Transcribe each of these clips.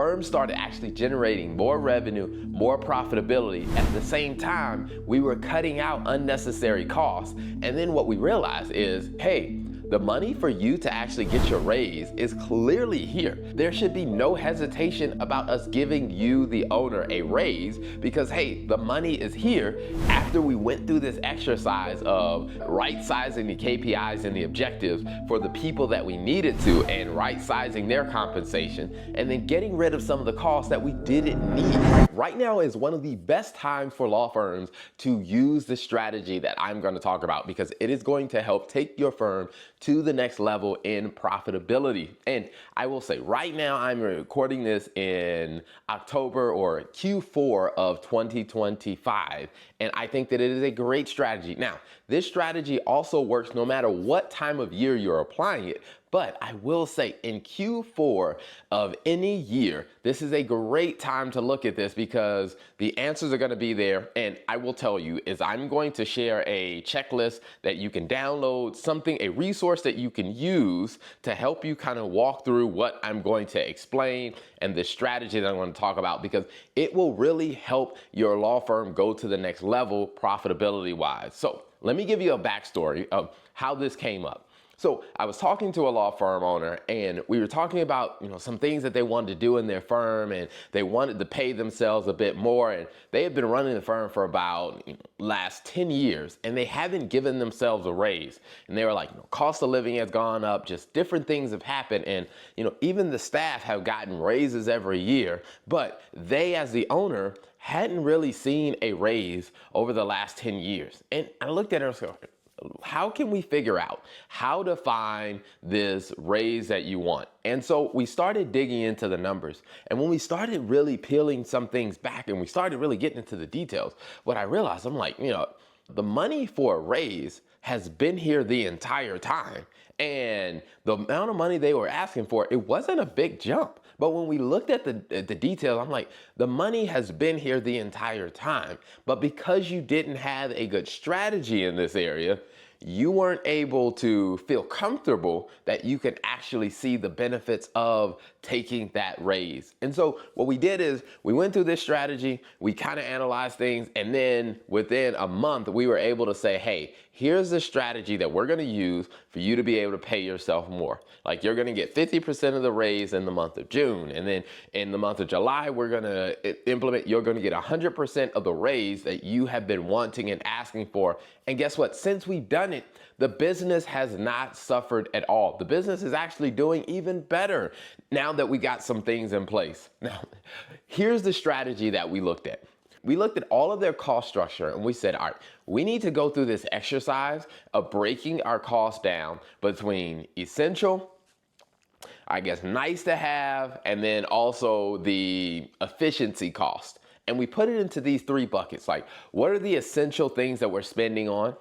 firm started actually generating more revenue, more profitability. At the same time, we were cutting out unnecessary costs. And then what we realized is, hey, the money for you to actually get your raise is clearly here. There should be no hesitation about us giving you, the owner, a raise because, hey, the money is here after we went through this exercise of right-sizing the KPIs and the objectives for the people that we needed to and right-sizing their compensation and then getting rid of some of the costs that we didn't need. Right now is one of the best times for law firms to use the strategy that I'm going to talk about because it is going to help take your firm to the next level in profitability. And I will say right now I'm recording this in October or Q4 of 2025. And I think that it is a great strategy. Now, this strategy also works no matter what time of year you're applying it. But I will say in Q4 of any year, this is a great time to look at this because the answers are going to be there. And I will tell you is I'm going to share a checklist that you can download, a resource that you can use to help you kind of walk through what I'm going to explain and the strategy that I'm going to talk about because it will really help your law firm go to the next level profitability wise. So let me give you a backstory of how this came up. So I was talking to a law firm owner and we were talking about, some things that they wanted to do in their firm and they wanted to pay themselves a bit more. And they had been running the firm for about last 10 years and they haven't given themselves a raise. And they were like, cost of living has gone up, just different things have happened. And, even the staff have gotten raises every year, but they as the owner hadn't really seen a raise over the last 10 years. And I looked at her and said, how can we figure out how to find this raise that you want? And so we started digging into the numbers. And when we started really peeling some things back and we started really getting into the details, what I realized, I'm like, the money for a raise has been here the entire time. And the amount of money they were asking for, it wasn't a big jump. But when we looked at the details, I'm like, the money has been here the entire time. But because you didn't have a good strategy in this area, you weren't able to feel comfortable that you can actually see the benefits of taking that raise. And so what we did is we went through this strategy, we kind of analyzed things, and then within a month, we were able to say, hey, here's the strategy that we're going to use for you to be able to pay yourself more. Like you're going to get 50% of the raise in the month of June. And then in the month of July, we're going to implement, you're going to get 100% of the raise that you have been wanting and asking for. And guess what? Since we've done it, the business has not suffered at all. The business is actually doing even better now that we got some things in place. Now, here's the strategy that we looked at. We looked at all of their cost structure and we said, all right, we need to go through this exercise of breaking our costs down between essential, I guess, nice to have, and then also the efficiency cost. And we put it into these three buckets. Like, what are the essential things that we're spending on?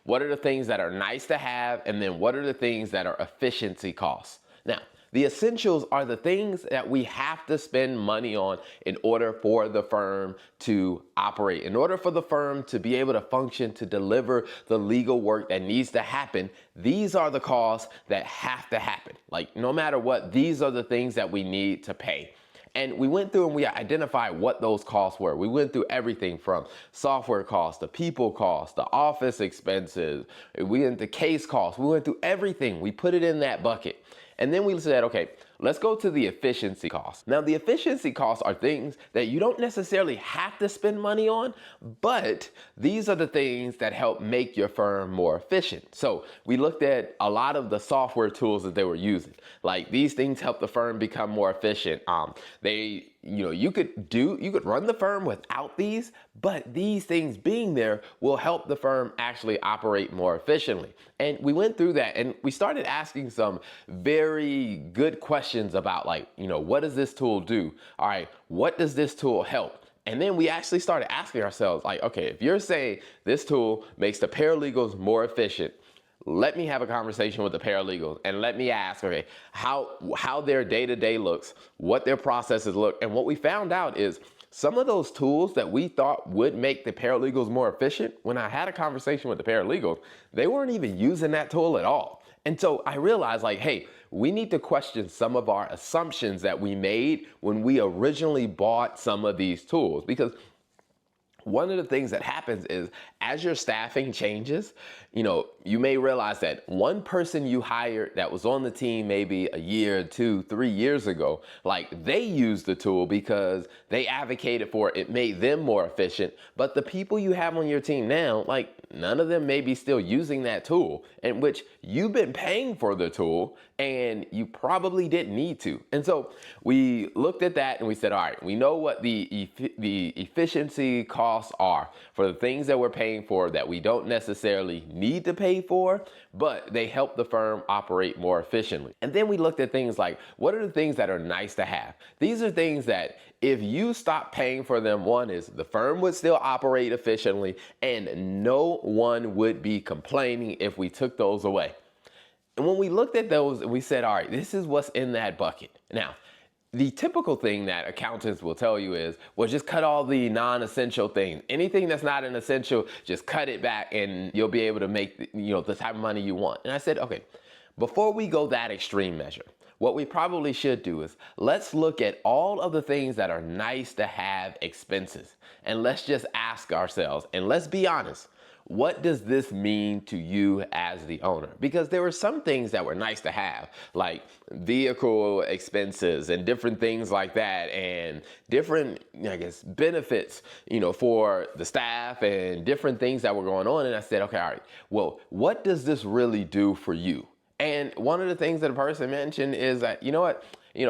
What are the things that are nice to have? And then what are the things that are efficiency costs? Now, the essentials are the things that we have to spend money on in order for the firm to operate, in order for the firm to be able to function, to deliver the legal work that needs to happen. These are the costs that have to happen. Like, no matter what, these are the things that we need to pay. And we went through and we identified what those costs were. We went through everything from software costs, the people costs, the office expenses. We went to case costs. We went through everything. We put it in that bucket. And then we said, okay, let's go to the efficiency costs. Now, the efficiency costs are things that you don't necessarily have to spend money on, but these are the things that help make your firm more efficient. So we looked at a lot of the software tools that they were using. Like, these things help the firm become more efficient. You could run the firm without these, but these things being there will help the firm actually operate more efficiently. And we went through that and we started asking some very good questions about, like, what does this tool do? All right, what does this tool help? And then we actually started asking ourselves, like, okay, if you're saying this tool makes the paralegals more efficient, let me have a conversation with the paralegals and let me ask, okay, how their day-to-day looks, what their processes look. And what we found out is some of those tools that we thought would make the paralegals more efficient, when I had a conversation with the paralegals, they weren't even using that tool at all. And so I realized, like, hey, we need to question some of our assumptions that we made when we originally bought some of these tools. Because one of the things that happens is as your staffing changes, you may realize that one person you hired that was on the team maybe a year, 2, 3 years ago, like they used the tool because they advocated for it. It made them more efficient. But the people you have on your team now, like none of them may be still using that tool, in which you've been paying for the tool and you probably didn't need to. And so we looked at that and we said, all right, we know what the efficiency costs are for the things that we're paying for that we don't necessarily need to pay for, but they help the firm operate more efficiently. And then we looked at things like, what are the things that are nice to have? These are things that if you stop paying for them, one is the firm would still operate efficiently and no one would be complaining if we took those away. And when we looked at those, we said, all right, this is what's in that bucket. Now, the typical thing that accountants will tell you is, well, just cut all the non-essential things. Anything that's not an essential, just cut it back and you'll be able to make, the type of money you want. And I said, okay, before we go that extreme measure, what we probably should do is let's look at all of the things that are nice to have expenses. And let's just ask ourselves, and let's be honest, what does this mean to you as the owner? Because there were some things that were nice to have, like vehicle expenses and different things like that, and different, benefits, for the staff and different things that were going on. And I said, okay, all right, well, what does this really do for you? And one of the things that a person mentioned is that,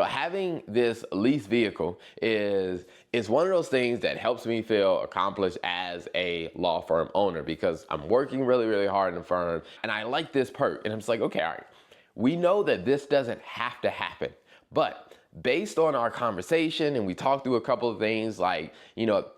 having this lease vehicle is one of those things that helps me feel accomplished as a law firm owner because I'm working really, really hard in the firm and I like this perk. And I'm just like, okay, all right, we know that this doesn't have to happen, but based on our conversation and we talked through a couple of things like,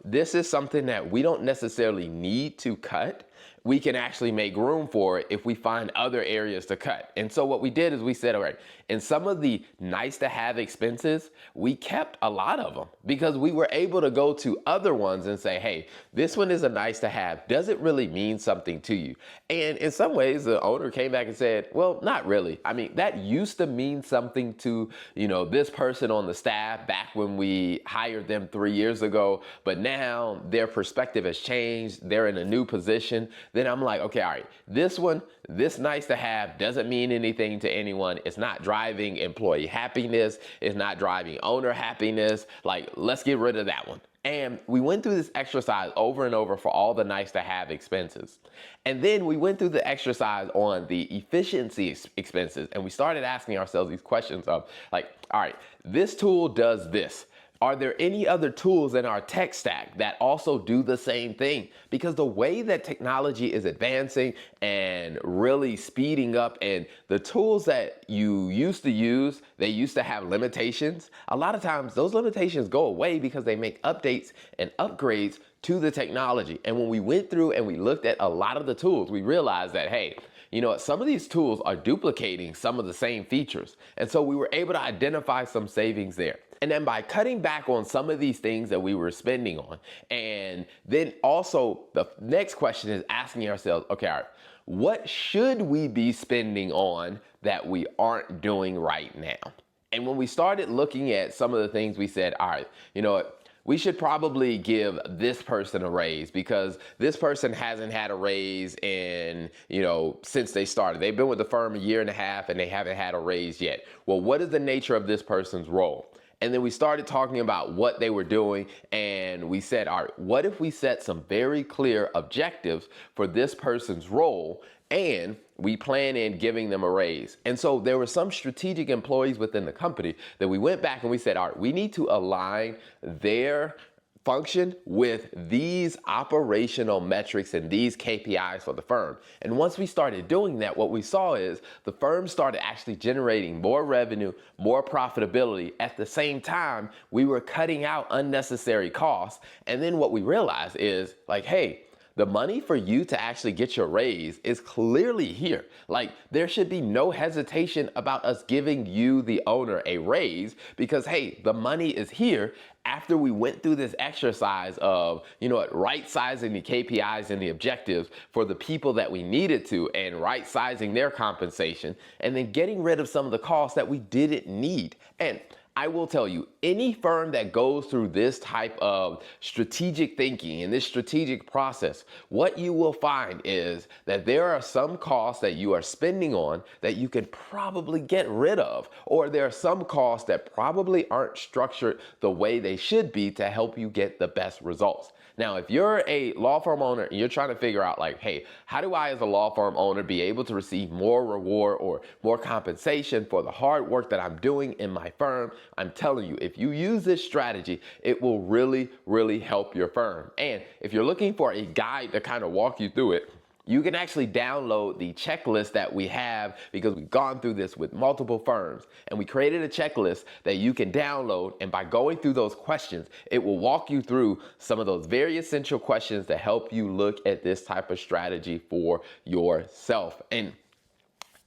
this is something that we don't necessarily need to cut. We can actually make room for it if we find other areas to cut. And so what we did is we said, all right, in some of the nice to have expenses, we kept a lot of them because we were able to go to other ones and say, hey, this one is a nice to have. Does it really mean something to you? And in some ways, the owner came back and said, well, not really. I mean, that used to mean something to, this person on the staff back when we hired them 3 years ago, but now their perspective has changed. They're in a new position. Then I'm like, okay, all right, this nice to have doesn't mean anything to anyone. It's not driving employee happiness. It's not driving owner happiness. Like, let's get rid of that one. And we went through this exercise over and over for all the nice to have expenses. And then we went through the exercise on the efficiency expenses. And we started asking ourselves these questions of like, all right, this tool does this. Are there any other tools in our tech stack that also do the same thing? Because the way that technology is advancing and really speeding up, and the tools that you used to use, they used to have limitations. A lot of times those limitations go away because they make updates and upgrades to the technology. And when we went through and we looked at a lot of the tools, we realized that, hey, some of these tools are duplicating some of the same features. And so we were able to identify some savings there. And then by cutting back on some of these things that we were spending on, and then also the next question is asking ourselves, okay, all right, what should we be spending on that we aren't doing right now? And when we started looking at some of the things, we said, all right, we should probably give this person a raise because this person hasn't had a raise in, since they started. They've been with the firm a year and a half and they haven't had a raise yet. Well, what is the nature of this person's role? And then we started talking about what they were doing, and we said, all right, what if we set some very clear objectives for this person's role, and we plan in giving them a raise? And so there were some strategic employees within the company that we went back and we said, all right, we need to align their function with these operational metrics and these KPIs for the firm. And once we started doing that, what we saw is the firm started actually generating more revenue, more profitability. At the same time, we were cutting out unnecessary costs. And then what we realized is like, hey, The money for you to actually get your raise is clearly here. Like, there should be no hesitation about us giving you, the owner, a raise because, hey, the money is here after we went through this exercise of, right sizing the KPIs and the objectives for the people that we needed to and right sizing their compensation and then getting rid of some of the costs that we didn't need. And I will tell you, any firm that goes through this type of strategic thinking and this strategic process, what you will find is that there are some costs that you are spending on that you can probably get rid of, or there are some costs that probably aren't structured the way they should be to help you get the best results. Now, if you're a law firm owner and you're trying to figure out like, hey, how do I as a law firm owner be able to receive more reward or more compensation for the hard work that I'm doing in my firm? I'm telling you, if you use this strategy, it will really, really help your firm. And if you're looking for a guide to kind of walk you through it, you can actually download the checklist that we have because we've gone through this with multiple firms and we created a checklist that you can download, and by going through those questions, it will walk you through some of those very essential questions to help you look at this type of strategy for yourself. And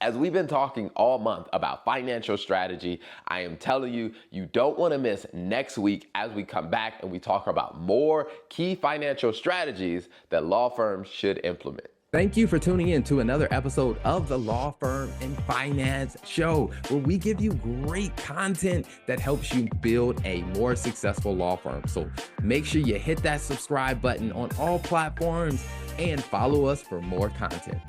as we've been talking all month about financial strategy, I am telling you, you don't want to miss next week as we come back and we talk about more key financial strategies that law firms should implement. Thank you for tuning in to another episode of the Law Firm and Finance Show, where we give you great content that helps you build a more successful law firm. So make sure you hit that subscribe button on all platforms and follow us for more content.